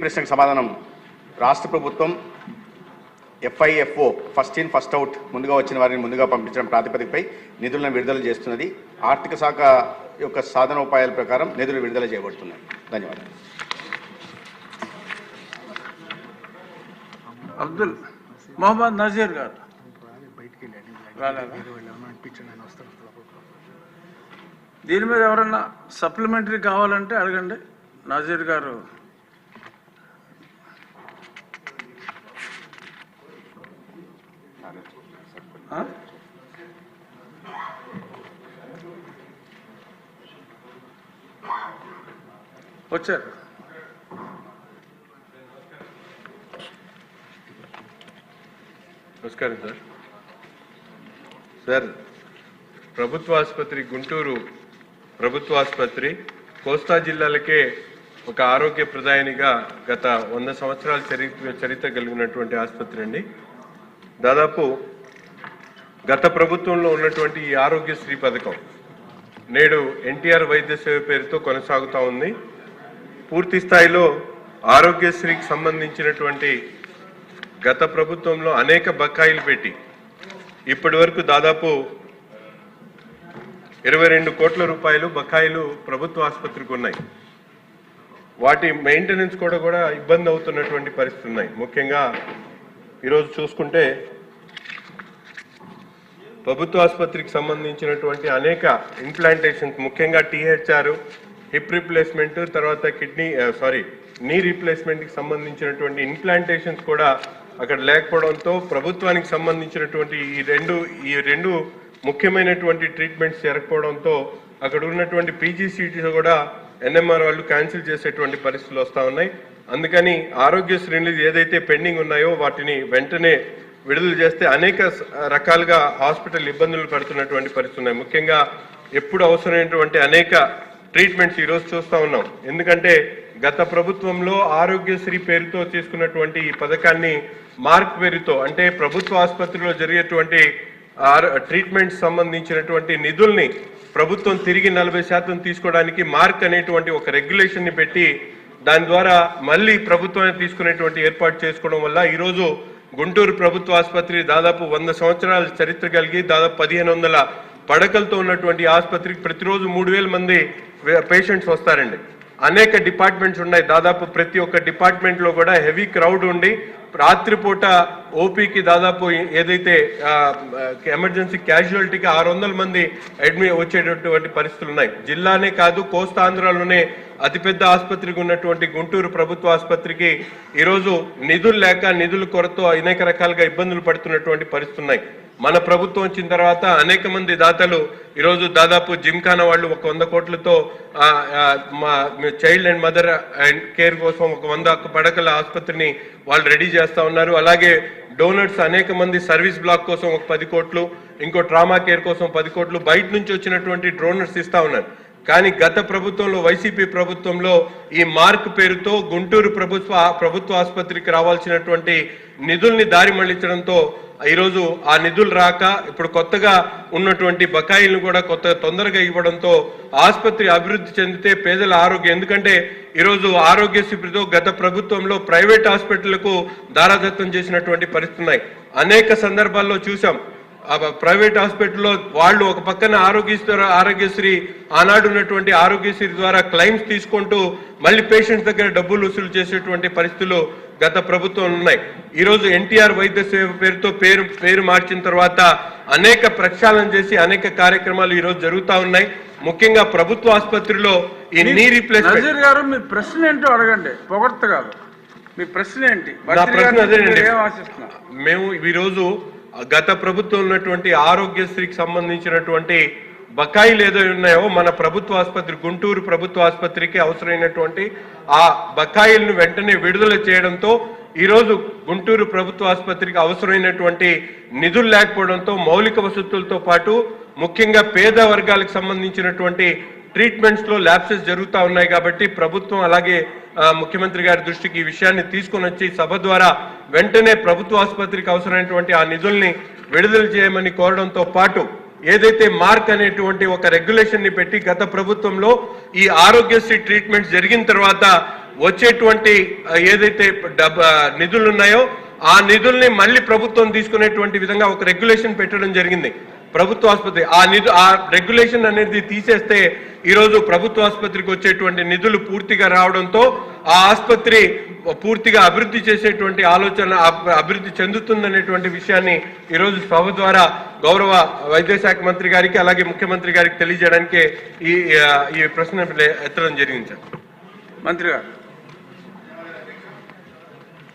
ప్రశ్నకు సమాధానం రాష్ట్ర ప్రభుత్వం FIFO first in first out ముందుగా వచ్చిన వారిని ముందుగా పంపించడం ప్రాతిపదికపై నిధులను విడుదల చేస్తున్నది. ఆర్థిక శాఖ యొక్క సాధనోపాయాల ప్రకారం నిధులు విడుదల చేయబడుతున్నాయి. ధన్యవాదాలు. అబ్దుల్ మొహమ్మద్ నజీర్ గారు దీని మీద ఎవరన్నా సప్లిమెంటరీ కావాలంటే అడగండి. నజీర్ గారు వచ్చారు. నమస్కారం సార్. ప్రభుత్వ ఆసుపత్రి గుంటూరు ప్రభుత్వ ఆసుపత్రి కోస్తా జిల్లాలకే ఒక ఆరోగ్య ప్రదాయనిగా గత 100 సంవత్సరాల చరిత్ర కలిగినటువంటి ఆసుపత్రి అండి. దాదాపు గత ప్రభుత్వంలో ఉన్నటువంటి ఈ ఆరోగ్యశ్రీ పథకం నేడు ఎన్టీఆర్ వైద్య సేవ పేరుతో కొనసాగుతూ ఉంది. పూర్తి స్థాయిలో ఆరోగ్యశ్రీకి సంబంధించినటువంటి గత ప్రభుత్వంలో అనేక బకాయిలు పెట్టి ఇప్పటి వరకు దాదాపు 22 కోట్ల రూపాయలు బకాయిలు ప్రభుత్వ ఆసుపత్రికి ఉన్నాయి. వాటి మెయింటెనెన్స్ కూడా ఇబ్బంది అవుతున్నటువంటి పరిస్థితులు ఉన్నాయి. ముఖ్యంగా ఈరోజు చూసుకుంటే ప్రభుత్వ ఆసుపత్రికి సంబంధించినటువంటి అనేక ఇంప్లాంటేషన్స్, ముఖ్యంగా THR, హిప్ రిప్లేస్మెంట్, తర్వాత నీ రీప్లేస్మెంట్కి సంబంధించినటువంటి ఇంప్లాంటేషన్స్ కూడా అక్కడ లేకపోవడంతో ప్రభుత్వానికి సంబంధించినటువంటి ఈ రెండు ముఖ్యమైనటువంటి ట్రీట్మెంట్స్ జరగకపోవడంతో అక్కడ ఉన్నటువంటి PGCTs కూడా NMR వాళ్ళు క్యాన్సిల్ చేసేటువంటి పరిస్థితులు వస్తూ ఉన్నాయి. అందుకని ఆరోగ్యశ్రీలు ఏదైతే పెండింగ్ ఉన్నాయో వాటిని వెంటనే విడుదల చేస్తే అనేక రకాలుగా హాస్పిటల్ ఇబ్బందులు పడుతున్నటువంటి పరిస్థితులు ఉన్నాయి. ముఖ్యంగా ఎప్పుడు అవసరమైనటువంటి అనేక ట్రీట్మెంట్స్ ఈరోజు చూస్తూ ఉన్నాం. ఎందుకంటే గత ప్రభుత్వంలో ఆరోగ్యశ్రీ పేరుతో తీసుకున్నటువంటి ఈ పథకాన్ని మార్క్ పేరుతో, అంటే ప్రభుత్వ ఆసుపత్రిలో జరిగేటువంటి ట్రీట్మెంట్స్ సంబంధించినటువంటి నిధుల్ని ప్రభుత్వం తిరిగి 40% తీసుకోవడానికి మార్క్ అనేటువంటి ఒక రెగ్యులేషన్ని పెట్టి దాని ద్వారా మళ్ళీ ప్రభుత్వాన్ని తీసుకునేటువంటి ఏర్పాటు చేసుకోవడం వల్ల ఈరోజు గుంటూరు ప్రభుత్వ ఆసుపత్రి దాదాపు 100 సంవత్సరాల చరిత్ర కలిగి దాదాపు 1500 పడకలతో ఉన్నటువంటి ఆసుపత్రికి ప్రతిరోజు 3000 మంది పేషెంట్స్ వస్తారండి. అనేక డిపార్ట్మెంట్స్ ఉన్నాయి. దాదాపు ప్రతి ఒక్క డిపార్ట్మెంట్లో కూడా హెవీ క్రౌడ్ ఉండి రాత్రిపూట ఓపీకి దాదాపు ఏదైతే ఎమర్జెన్సీ క్యాజువాలిటీకి 600 మంది వచ్చేటటువంటి పరిస్థితులు ఉన్నాయి. జిల్లానే కాదు, కోస్తాంధ్రలోనే అతిపెద్ద ఆసుపత్రికి ఉన్నటువంటి గుంటూరు ప్రభుత్వ ఆసుపత్రికి ఈరోజు నిధుల కొరతో అనేక రకాలుగా ఇబ్బందులు పడుతున్నటువంటి పరిస్థితులు ఉన్నాయి. మన ప్రభుత్వం వచ్చిన తర్వాత అనేక మంది దాతలు ఈరోజు దాదాపు జిమ్ఖానా వాళ్ళు 100 కోట్లతో child and mother and care కోసం 100 పడకల ఆసుపత్రిని వాళ్ళు రెడీ చేస్తూ ఉన్నారు. అలాగే డోనర్స్ అనేక మంది సర్వీస్ బ్లాక్ కోసం 10 కోట్లు, ఇంకో ట్రామా కేర్ కోసం 10 కోట్లు బయట నుంచి వచ్చినటువంటి డోనర్స్ ఇస్తా ఉన్నారు. కానీ గత ప్రభుత్వంలో వైసీపీ ప్రభుత్వంలో ఈ మార్క్ పేరుతో గుంటూరు ప్రభుత్వ ఆసుపత్రికి రావాల్సినటువంటి నిధుల్ని దారి మళ్లించడంతో ఈరోజు ఆ నిధులు రాక ఇప్పుడు కొత్తగా ఉన్నటువంటి బకాయిలను కూడా తొందరగా ఇవ్వడంతో ఆసుపత్రి అభివృద్ధి చెందితే పేదల ఆరోగ్యం, ఎందుకంటే ఈరోజు ఆరోగ్యశ్రీతో గత ప్రభుత్వంలో ప్రైవేట్ హాస్పిటళ్లకు దారాదత్తం చేసినటువంటి పరిస్థితులు ఉన్నాయి. అనేక సందర్భాల్లో చూసాం. ప్రైవేట్ హాస్పిటల్లో వాళ్ళు ఒక పక్కన ఆరోగ్యశ్రీ ఆనాడు ఉన్నటువంటి ఆరోగ్యశ్రీ ద్వారా క్లెయిమ్స్ తీసుకుంటూ మళ్ళీ పేషెంట్స్ దగ్గర డబ్బులు వసూలు చేసేటువంటి పరిస్థితులు గత ప్రభుత్వం ఉన్నాయి. ఈరోజు ఎన్టీఆర్ వైద్య సేవ పేరుతో పేరు మార్చిన తర్వాత అనేక ప్రక్షాళన చేసి అనేక కార్యక్రమాలు ఈరోజు జరుగుతూ ఉన్నాయి. ముఖ్యంగా ప్రభుత్వ ఆసుపత్రిలో ఈ నీ రీప్లేస్మెంట్. నజీర్ గారు, మీ ప్రశ్న ఏంటో అడగండి, పొగడ్త కాదు. మీ ప్రశ్న ఏంటి? నా ప్రశ్న అదేనండి. మేము ఈరోజు గత ప్రభుత్వం ఉన్నటువంటి ఆరోగ్యశ్రీకి సంబంధించినటువంటి బకాయిలు ఏదో ఉన్నాయో మన ప్రభుత్వ ఆసుపత్రి గుంటూరు ప్రభుత్వ ఆసుపత్రికి అవసరమైనటువంటి ఆ బకాయిలను వెంటనే విడుదల చేయడంతో ఈరోజు గుంటూరు ప్రభుత్వ ఆసుపత్రికి అవసరమైనటువంటి నిధులు లేకపోవడంతో మౌలిక వసతులతో పాటు ముఖ్యంగా పేద వర్గాలకు సంబంధించినటువంటి ట్రీట్మెంట్స్ లో ల్యాప్సెస్ జరుగుతూ ఉన్నాయి. కాబట్టి ప్రభుత్వం అలాగే ముఖ్యమంత్రి గారి దృష్టికి ఈ విషయాన్ని తీసుకొని వచ్చి సభ ద్వారా వెంటనే ప్రభుత్వ ఆసుపత్రికి అవసరమైనటువంటి ఆ నిధుల్ని విడుదల చేయమని కోరడంతో పాటు ఏదైతే మార్క్ అనేటువంటి ఒక రెగ్యులేషన్ ని పెట్టి గత ప్రభుత్వంలో ఈ ఆరోగ్యశ్రీ ట్రీట్మెంట్స్ జరిగిన తర్వాత వచ్చేటువంటి ఏదైతే నిధులు ఉన్నాయో ఆ నిధుల్ని మళ్ళీ ప్రభుత్వం తీసుకునేటువంటి విధంగా ఒక రెగ్యులేషన్ పెట్టడం జరిగింది ప్రభుత్వ ఆసుపత్రి. ఆ రెగ్యులేషన్ అనేది తీసేస్తే ఈరోజు ప్రభుత్వ ఆసుపత్రికి వచ్చేటువంటి నిధులు పూర్తిగా రావడంతో ఆ ఆసుపత్రి పూర్తిగా అభివృద్ధి చేసేటువంటి ఆలోచన అభివృద్ధి చెందుతుందనేటువంటి విషయాన్ని ఈరోజు సభ ద్వారా గౌరవ వైద్య శాఖ మంత్రి గారికి అలాగే ముఖ్యమంత్రి గారికి తెలియజేయడానికి ఈ ప్రశ్న ఎత్తడం జరిగింది సార్. మంత్రి గారు.